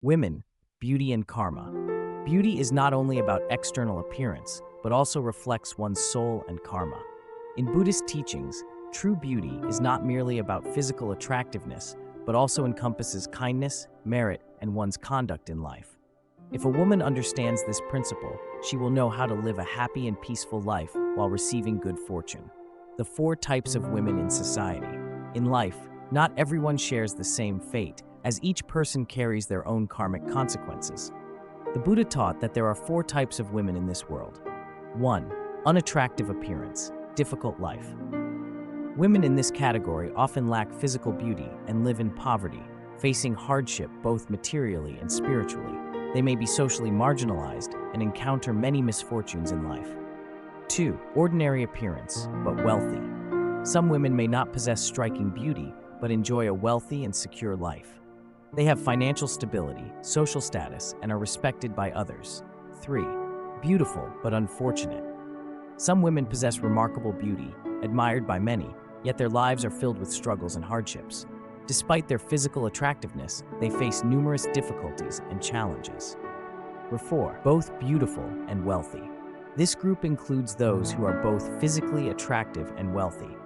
Women, beauty and karma. Beauty is not only about external appearance, but also reflects one's soul and karma. In Buddhist teachings, true beauty is not merely about physical attractiveness, but also encompasses kindness, merit, and one's conduct in life. If a woman understands this principle, she will know how to live a happy and peaceful life while receiving good fortune. The four types of women in society. In life, not everyone shares the same fate, as each person carries their own karmic consequences. The Buddha taught that there are four types of women in this world. 1. Unattractive appearance, difficult life. Women in this category often lack physical beauty and live in poverty, facing hardship both materially and spiritually. They may be socially marginalized and encounter many misfortunes in life. 2. Ordinary appearance, but wealthy. Some women may not possess striking beauty, but enjoy a wealthy and secure life. They have financial stability, social status, and are respected by others. 3. Beautiful, but unfortunate. Some women possess remarkable beauty, admired by many, yet their lives are filled with struggles and hardships. Despite their physical attractiveness, they face numerous difficulties and challenges. 4. Both beautiful and wealthy. This group includes those who are both physically attractive and wealthy.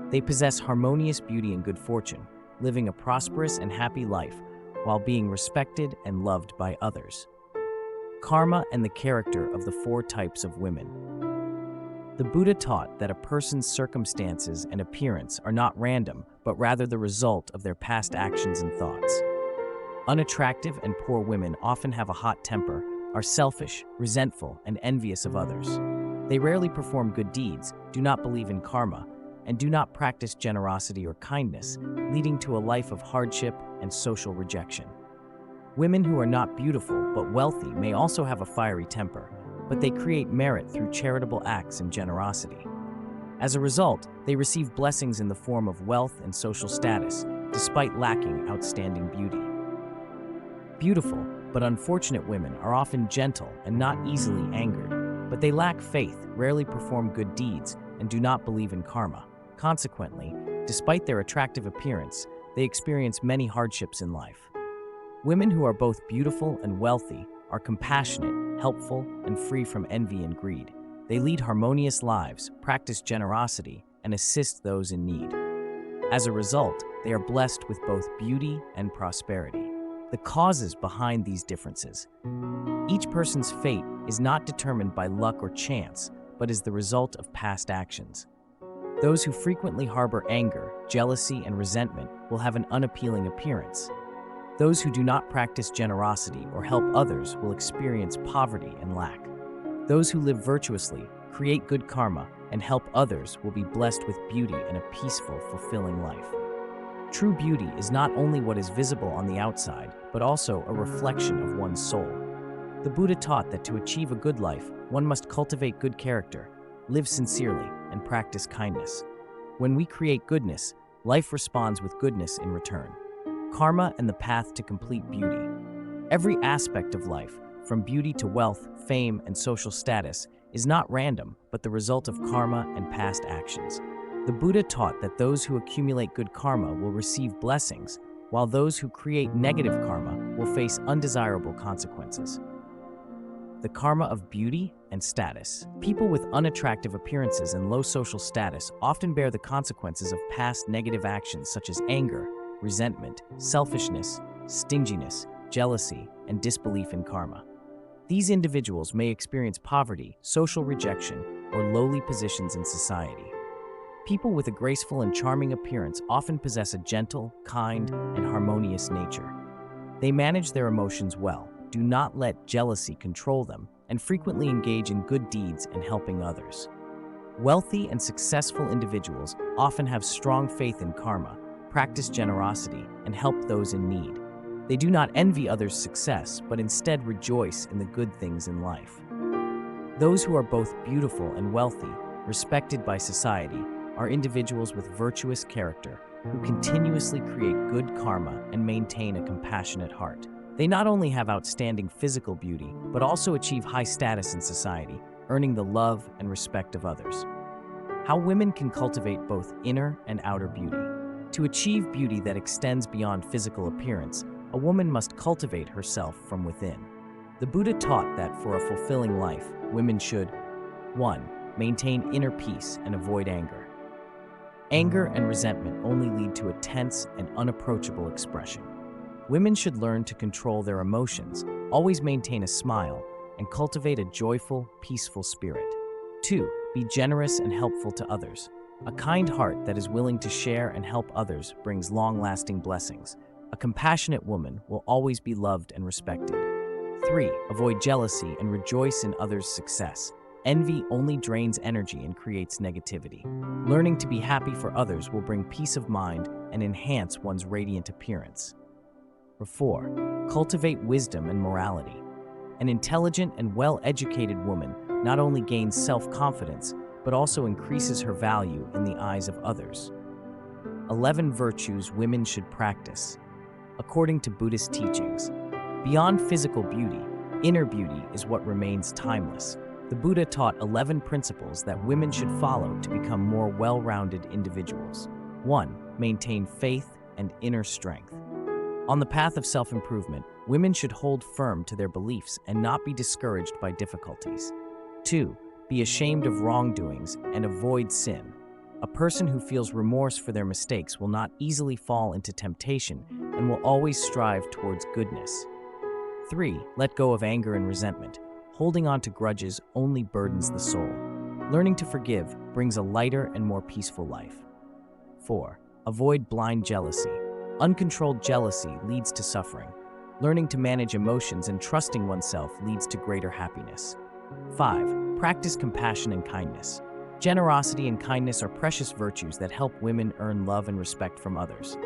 They possess harmonious beauty and good fortune, living a prosperous and happy life while being respected and loved by others. Karma and the character of the four types of women. The Buddha taught that a person's circumstances and appearance are not random, but rather the result of their past actions and thoughts. Unattractive and poor women often have a hot temper, are selfish, resentful, and envious of others. They rarely perform good deeds, do not believe in karma, and do not practice generosity or kindness, leading to a life of hardship and social rejection. Women who are not beautiful but wealthy may also have a fiery temper, but they create merit through charitable acts and generosity. As a result, they receive blessings in the form of wealth and social status, despite lacking outstanding beauty. Beautiful but unfortunate women are often gentle and not easily angered, but they lack faith, rarely perform good deeds, and do not believe in karma. Consequently, despite their attractive appearance, they experience many hardships in life. Women who are both beautiful and wealthy are compassionate, helpful, and free from envy and greed. They lead harmonious lives, practice generosity, and assist those in need. As a result, they are blessed with both beauty and prosperity. The causes behind these differences. Each person's fate is not determined by luck or chance, but is the result of past actions. Those who frequently harbor anger, jealousy, and resentment will have an unappealing appearance. Those who do not practice generosity or help others will experience poverty and lack. Those who live virtuously, create good karma, and help others will be blessed with beauty and a peaceful, fulfilling life. True beauty is not only what is visible on the outside, but also a reflection of one's soul. The Buddha taught that to achieve a good life, one must cultivate good character, live sincerely, and practice kindness. When we create goodness, life responds with goodness in return. Karma and the path to complete beauty. Every aspect of life, from beauty to wealth, fame, and social status, is not random, but the result of karma and past actions. The Buddha taught that those who accumulate good karma will receive blessings, while those who create negative karma will face undesirable consequences. The karma of beauty and status. People with unattractive appearances and low social status often bear the consequences of past negative actions such as anger, resentment, selfishness, stinginess, jealousy, and disbelief in karma. These individuals may experience poverty, social rejection, or lowly positions in society. People with a graceful and charming appearance often possess a gentle, kind, and harmonious nature. They manage their emotions well, do not let jealousy control them, and frequently engage in good deeds and helping others. Wealthy and successful individuals often have strong faith in karma, practice generosity, and help those in need. They do not envy others' success, but instead rejoice in the good things in life. Those who are both beautiful and wealthy, respected by society, are individuals with virtuous character who continuously create good karma and maintain a compassionate heart. They not only have outstanding physical beauty, but also achieve high status in society, earning the love and respect of others. How women can cultivate both inner and outer beauty. To achieve beauty that extends beyond physical appearance, a woman must cultivate herself from within. The Buddha taught that for a fulfilling life, women should 1. Maintain inner peace and avoid anger. Anger and resentment only lead to a tense and unapproachable expression. Women should learn to control their emotions, always maintain a smile, and cultivate a joyful, peaceful spirit. 2. Be generous and helpful to others. A kind heart that is willing to share and help others brings long-lasting blessings. A compassionate woman will always be loved and respected. 3. Avoid jealousy and rejoice in others' success. Envy only drains energy and creates negativity. Learning to be happy for others will bring peace of mind and enhance one's radiant appearance. 4. Cultivate wisdom and morality. An intelligent and well-educated woman not only gains self-confidence, but also increases her value in the eyes of others. 11 virtues women should practice. According to Buddhist teachings, beyond physical beauty, inner beauty is what remains timeless. The Buddha taught 11 principles that women should follow to become more well-rounded individuals. 1. Maintain faith and inner strength. On the path of self-improvement, women should hold firm to their beliefs and not be discouraged by difficulties. 2. Be ashamed of wrongdoings and avoid sin. A person who feels remorse for their mistakes will not easily fall into temptation and will always strive towards goodness. 3. Let go of anger and resentment. Holding on to grudges only burdens the soul. Learning to forgive brings a lighter and more peaceful life. 4. Avoid blind jealousy. Uncontrolled jealousy leads to suffering. Learning to manage emotions and trusting oneself leads to greater happiness. 5. Practice compassion and kindness. Generosity and kindness are precious virtues that help women earn love and respect from others.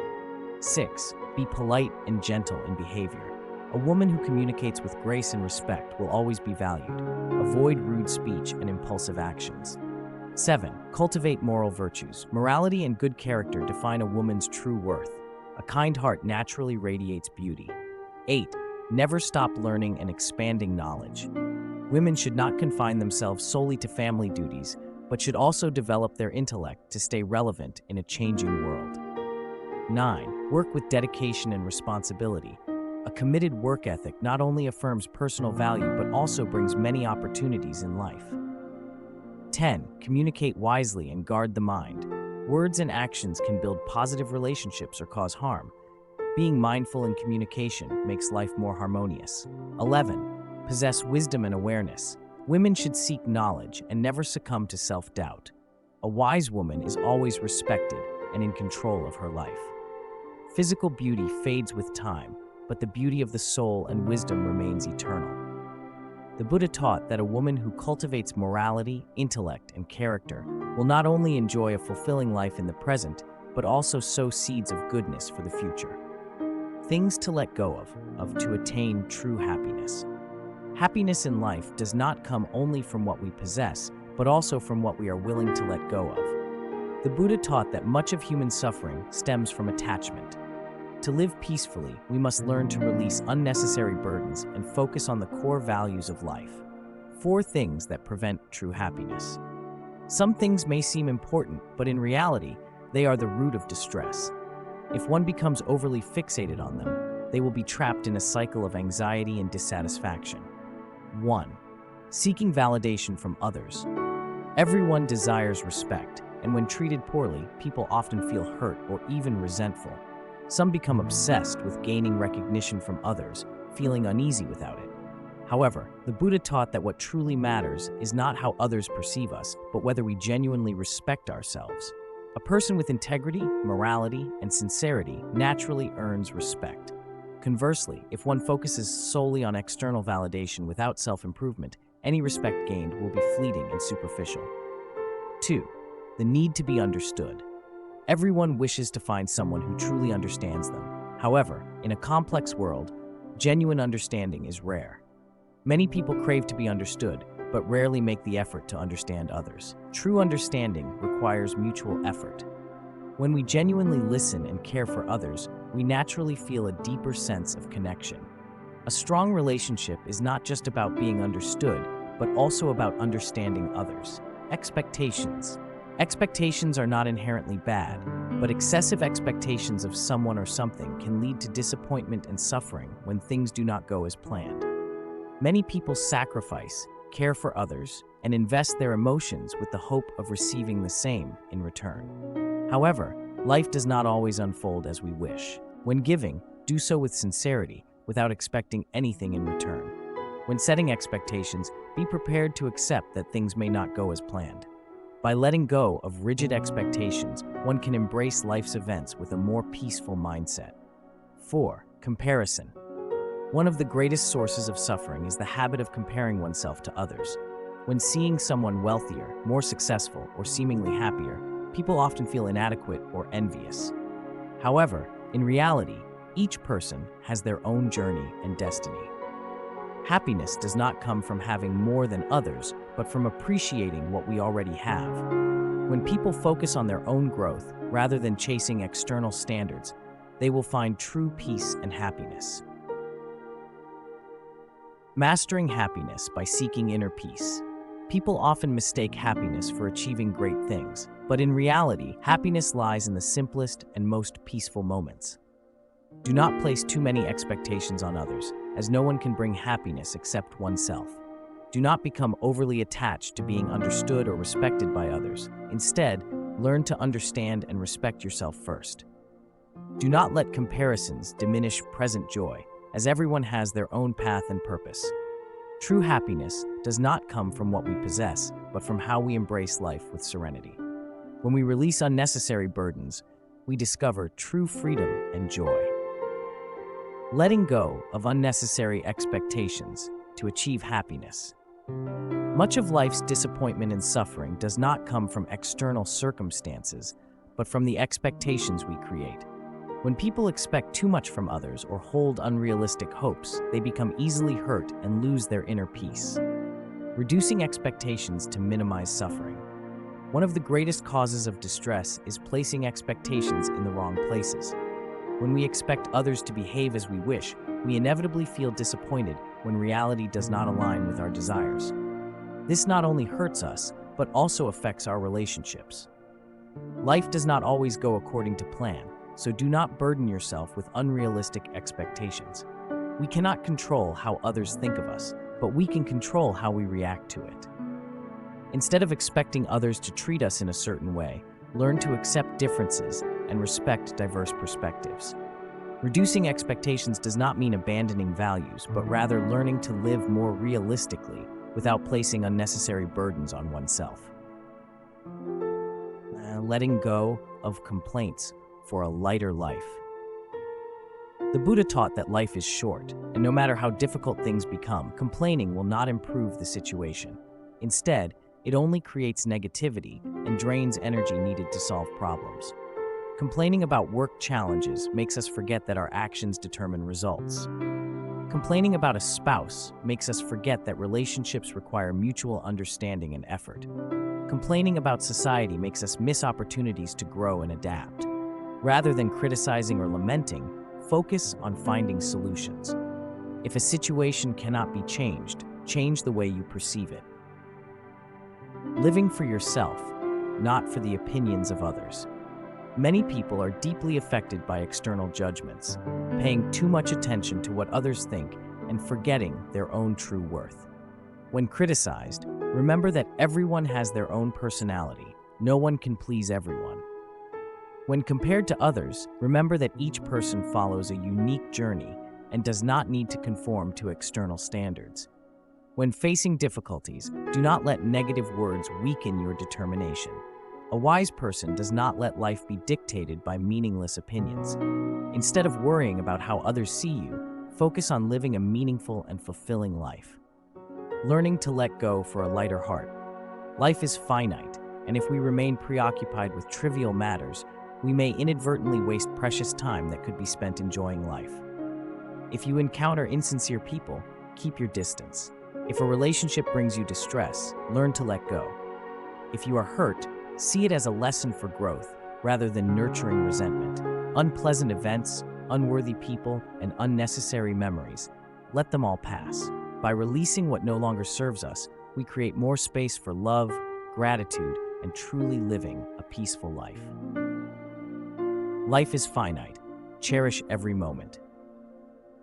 6. Be polite and gentle in behavior. A woman who communicates with grace and respect will always be valued. Avoid rude speech and impulsive actions. 7. Cultivate moral virtues. Morality and good character define a woman's true worth. A kind heart naturally radiates beauty. 8. Never stop learning and expanding knowledge. Women should not confine themselves solely to family duties, but should also develop their intellect to stay relevant in a changing world. 9. Work with dedication and responsibility. A committed work ethic not only affirms personal value but also brings many opportunities in life. 10. Communicate wisely and guard the mind. Words and actions can build positive relationships or cause harm. Being mindful in communication makes life more harmonious. 11. Possess wisdom and awareness. Women should seek knowledge and never succumb to self-doubt. A wise woman is always respected and in control of her life. Physical beauty fades with time, but the beauty of the soul and wisdom remains eternal. The Buddha taught that a woman who cultivates morality, intellect, and character will not only enjoy a fulfilling life in the present, but also sow seeds of goodness for the future. Things to let go of to attain true happiness. Happiness in life does not come only from what we possess, but also from what we are willing to let go of. The Buddha taught that much of human suffering stems from attachment. To live peacefully, we must learn to release unnecessary burdens and focus on the core values of life. 4 things that prevent true happiness. Some things may seem important, but in reality, they are the root of distress. If one becomes overly fixated on them, they will be trapped in a cycle of anxiety and dissatisfaction. 1. Seeking validation from others. Everyone desires respect, and when treated poorly, people often feel hurt or even resentful. Some become obsessed with gaining recognition from others, feeling uneasy without it. However, the Buddha taught that what truly matters is not how others perceive us, but whether we genuinely respect ourselves. A person with integrity, morality, and sincerity naturally earns respect. Conversely, if one focuses solely on external validation without self-improvement, any respect gained will be fleeting and superficial. 2. The need to be understood. Everyone wishes to find someone who truly understands them. However, in a complex world, genuine understanding is rare. Many people crave to be understood, but rarely make the effort to understand others. True understanding requires mutual effort. When we genuinely listen and care for others, we naturally feel a deeper sense of connection. A strong relationship is not just about being understood, but also about understanding others. Expectations. Expectations are not inherently bad, but excessive expectations of someone or something can lead to disappointment and suffering when things do not go as planned. Many people sacrifice, care for others, and invest their emotions with the hope of receiving the same in return. However, life does not always unfold as we wish. When giving, do so with sincerity, without expecting anything in return. When setting expectations, be prepared to accept that things may not go as planned. By letting go of rigid expectations, one can embrace life's events with a more peaceful mindset. 4. Comparison. One of the greatest sources of suffering is the habit of comparing oneself to others. When seeing someone wealthier, more successful, or seemingly happier, people often feel inadequate or envious. However, in reality, each person has their own journey and destiny. Happiness does not come from having more than others, but from appreciating what we already have. When people focus on their own growth rather than chasing external standards, they will find true peace and happiness. Mastering happiness by seeking inner peace. People often mistake happiness for achieving great things, but in reality, happiness lies in the simplest and most peaceful moments. Do not place too many expectations on others, as no one can bring happiness except oneself. Do not become overly attached to being understood or respected by others. Instead, learn to understand and respect yourself first. Do not let comparisons diminish present joy, as everyone has their own path and purpose. True happiness does not come from what we possess, but from how we embrace life with serenity. When we release unnecessary burdens, we discover true freedom and joy. Letting go of unnecessary expectations to achieve happiness. Much of life's disappointment and suffering does not come from external circumstances, but from the expectations we create. When people expect too much from others or hold unrealistic hopes, they become easily hurt and lose their inner peace. Reducing expectations to minimize suffering. One of the greatest causes of distress is placing expectations in the wrong places. When we expect others to behave as we wish, we inevitably feel disappointed when reality does not align with our desires. This not only hurts us, but also affects our relationships. Life does not always go according to plan, so do not burden yourself with unrealistic expectations. We cannot control how others think of us, but we can control how we react to it. Instead of expecting others to treat us in a certain way, learn to accept differences and respect diverse perspectives. Reducing expectations does not mean abandoning values, but rather learning to live more realistically without placing unnecessary burdens on oneself. Letting go of complaints for a lighter life. The Buddha taught that life is short, and no matter how difficult things become, complaining will not improve the situation. Instead, it only creates negativity and drains energy needed to solve problems. Complaining about work challenges makes us forget that our actions determine results. Complaining about a spouse makes us forget that relationships require mutual understanding and effort. Complaining about society makes us miss opportunities to grow and adapt. Rather than criticizing or lamenting, focus on finding solutions. If a situation cannot be changed, change the way you perceive it. Living for yourself, not for the opinions of others. Many people are deeply affected by external judgments, paying too much attention to what others think and forgetting their own true worth. When criticized, remember that everyone has their own personality. No one can please everyone. When compared to others, remember that each person follows a unique journey and does not need to conform to external standards. When facing difficulties, do not let negative words weaken your determination. A wise person does not let life be dictated by meaningless opinions. Instead of worrying about how others see you, focus on living a meaningful and fulfilling life. Learning to let go for a lighter heart. Life is finite, and if we remain preoccupied with trivial matters, we may inadvertently waste precious time that could be spent enjoying life. If you encounter insincere people, keep your distance. If a relationship brings you distress, learn to let go. If you are hurt, see it as a lesson for growth rather than nurturing resentment. Unpleasant events, unworthy people, and unnecessary memories, let them all pass. By releasing what no longer serves us, we create more space for love, gratitude, and truly living a peaceful life. Life is finite. Cherish every moment.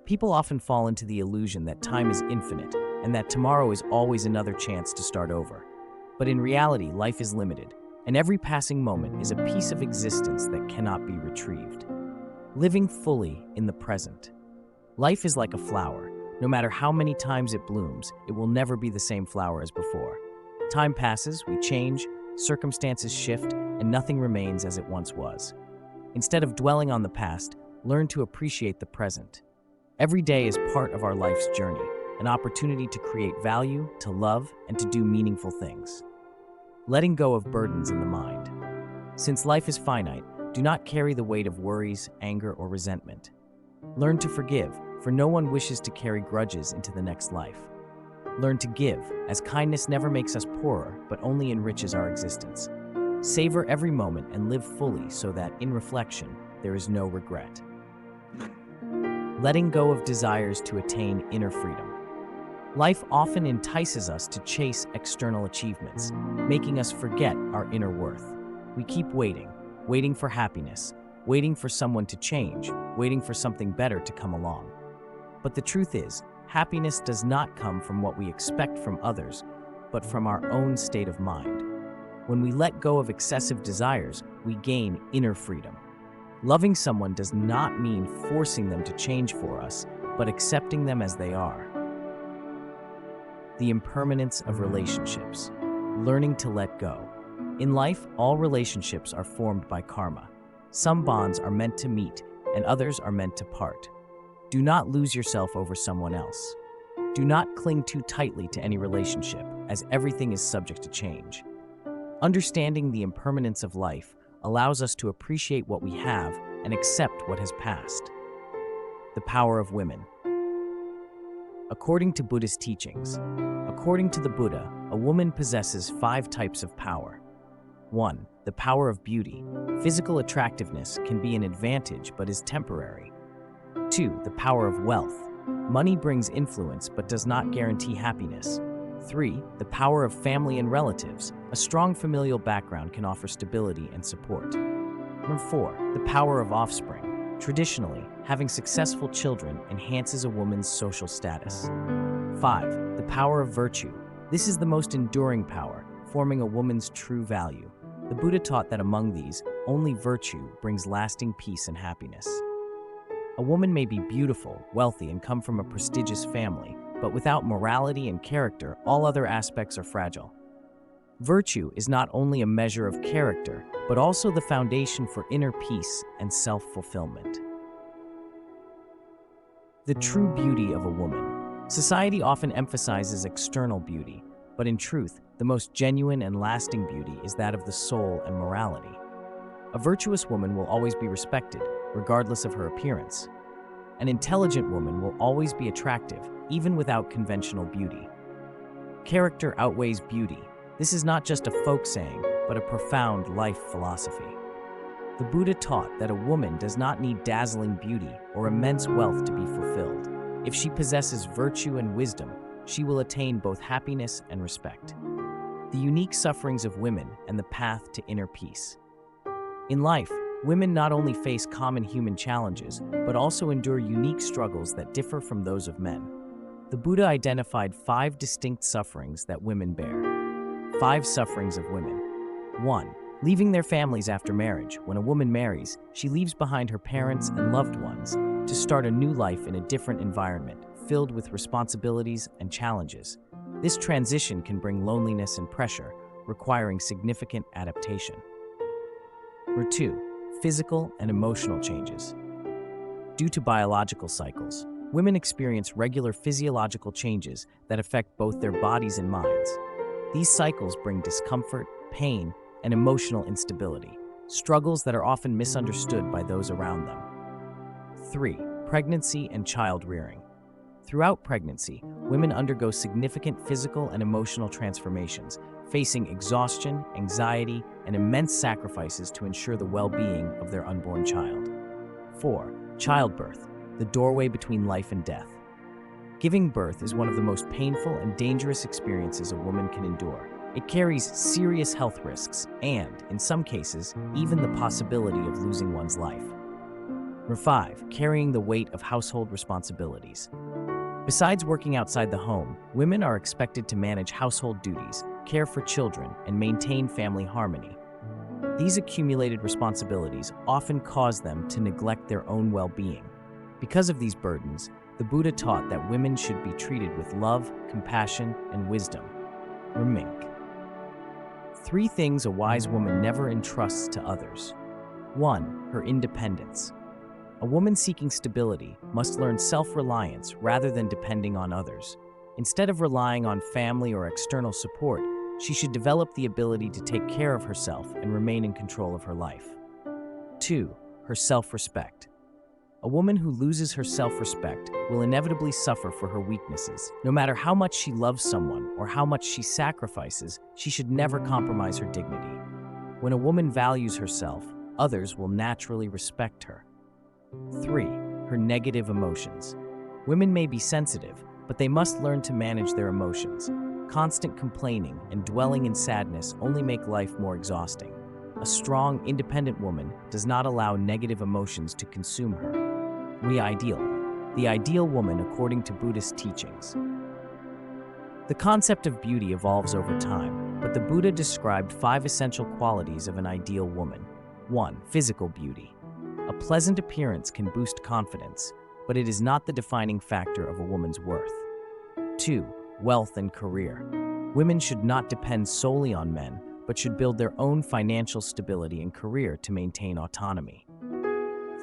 People often fall into the illusion that time is infinite and that tomorrow is always another chance to start over. But in reality, life is limited, and every passing moment is a piece of existence that cannot be retrieved. Living fully in the present. Life is like a flower. No matter how many times it blooms, it will never be the same flower as before. Time passes, we change, circumstances shift, and nothing remains as it once was. Instead of dwelling on the past, learn to appreciate the present. Every day is part of our life's journey, an opportunity to create value, to love, and to do meaningful things. Letting go of burdens in the mind. Since life is finite, do not carry the weight of worries, anger, or resentment. Learn to forgive, for no one wishes to carry grudges into the next life. Learn to give, as kindness never makes us poorer, but only enriches our existence. Savor every moment and live fully so that, in reflection, there is no regret. Letting go of desires to attain inner freedom. Life often entices us to chase external achievements, making us forget our inner worth. We keep waiting for happiness, waiting for someone to change, waiting for something better to come along. But the truth is, happiness does not come from what we expect from others, but from our own state of mind. When we let go of excessive desires, we gain inner freedom. Loving someone does not mean forcing them to change for us, but accepting them as they are. The impermanence of relationships. Learning to let go. In life, all relationships are formed by karma. Some bonds are meant to meet, and others are meant to part. Do not lose yourself over someone else. Do not cling too tightly to any relationship, as everything is subject to change. Understanding the impermanence of life allows us to appreciate what we have and accept what has passed. The power of women. According to Buddhist teachings, according to the Buddha, a woman possesses 5 types of power. 1. The power of beauty. Physical attractiveness can be an advantage but is temporary. 2. The power of wealth. Money brings influence but does not guarantee happiness. 3. The power of family and relatives. A strong familial background can offer stability and support. 4. The power of offspring. Traditionally, having successful children enhances a woman's social status. 5. The power of virtue. This is the most enduring power, forming a woman's true value. The Buddha taught that among these, only virtue brings lasting peace and happiness. A woman may be beautiful, wealthy, and come from a prestigious family, but without morality and character, all other aspects are fragile. Virtue is not only a measure of character, but also the foundation for inner peace and self-fulfillment. The true beauty of a woman. Society often emphasizes external beauty, but in truth, the most genuine and lasting beauty is that of the soul and morality. A virtuous woman will always be respected, regardless of her appearance. An intelligent woman will always be attractive, even without conventional beauty. Character outweighs beauty. This is not just a folk saying, but a profound life philosophy. The Buddha taught that a woman does not need dazzling beauty or immense wealth to be fulfilled. If she possesses virtue and wisdom, she will attain both happiness and respect. The unique sufferings of women and the path to inner peace. In life, women not only face common human challenges, but also endure unique struggles that differ from those of men. The Buddha identified 5 distinct sufferings that women bear. 5 sufferings of women. 1. Leaving their families after marriage. When a woman marries, she leaves behind her parents and loved ones to start a new life in a different environment, filled with responsibilities and challenges. This transition can bring loneliness and pressure, requiring significant adaptation. 2. Physical and emotional changes. Due to biological cycles, women experience regular physiological changes that affect both their bodies and minds. These cycles bring discomfort, pain, and emotional instability, struggles that are often misunderstood by those around them. 3. Pregnancy and child rearing. Throughout pregnancy, women undergo significant physical and emotional transformations, facing exhaustion, anxiety, and immense sacrifices to ensure the well-being of their unborn child. 4. Childbirth, the doorway between life and death. Giving birth is one of the most painful and dangerous experiences a woman can endure. It carries serious health risks and, in some cases, even the possibility of losing one's life. Number 5. Carrying the weight of household responsibilities. Besides working outside the home, women are expected to manage household duties, care for children, and maintain family harmony. These accumulated responsibilities often cause them to neglect their own well-being. Because of these burdens, the Buddha taught that women should be treated with love, compassion, and wisdom. Remink. 3 things a wise woman never entrusts to others. 1. Her independence. A woman seeking stability must learn self-reliance rather than depending on others. Instead of relying on family or external support, she should develop the ability to take care of herself and remain in control of her life. 2. Her self-respect. A woman who loses her self-respect will inevitably suffer for her weaknesses. No matter how much she loves someone or how much she sacrifices, she should never compromise her dignity. When a woman values herself, others will naturally respect her. 3. Her negative emotions. Women may be sensitive, but they must learn to manage their emotions. Constant complaining and dwelling in sadness only make life more exhausting. A strong, independent woman does not allow negative emotions to consume her. The ideal woman according to Buddhist teachings. The concept of beauty evolves over time, but the Buddha described 5 essential qualities of an ideal woman. 1. Physical beauty. A pleasant appearance can boost confidence, but it is not the defining factor of a woman's worth. 2. Wealth and career. Women should not depend solely on men, but should build their own financial stability and career to maintain autonomy.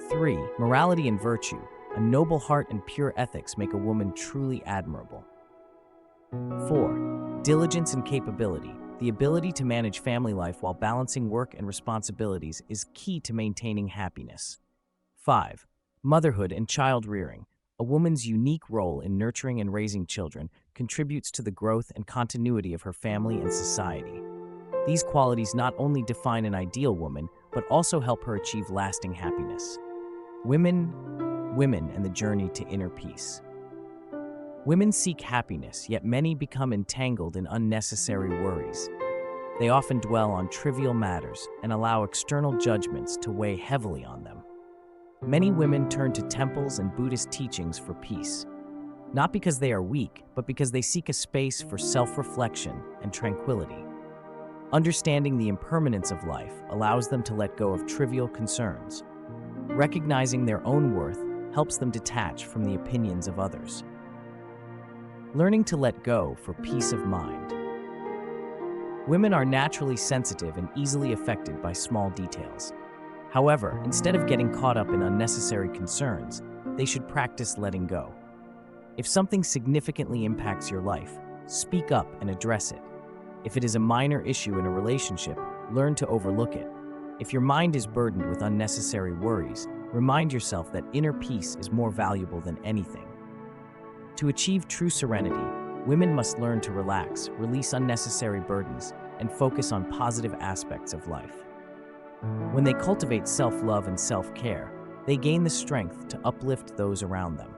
3. Morality and virtue. A noble heart and pure ethics make a woman truly admirable. 4. Diligence and capability. The ability to manage family life while balancing work and responsibilities is key to maintaining happiness. 5. Motherhood and child rearing. A woman's unique role in nurturing and raising children contributes to the growth and continuity of her family and society. These qualities not only define an ideal woman, but also help her achieve lasting happiness. Women and the journey to inner peace. Women seek happiness, yet many become entangled in unnecessary worries. They often dwell on trivial matters and allow external judgments to weigh heavily on them. Many women turn to temples and Buddhist teachings for peace, not because they are weak, but because they seek a space for self-reflection and tranquility. Understanding the impermanence of life allows them to let go of trivial concerns. Recognizing their own worth helps them detach from the opinions of others. Learning to let go for peace of mind. Women are naturally sensitive and easily affected by small details. However, instead of getting caught up in unnecessary concerns, they should practice letting go. If something significantly impacts your life, speak up and address it. If it is a minor issue in a relationship, learn to overlook it. If your mind is burdened with unnecessary worries, remind yourself that inner peace is more valuable than anything. To achieve true serenity, women must learn to relax, release unnecessary burdens, and focus on positive aspects of life. When they cultivate self-love and self-care, they gain the strength to uplift those around them.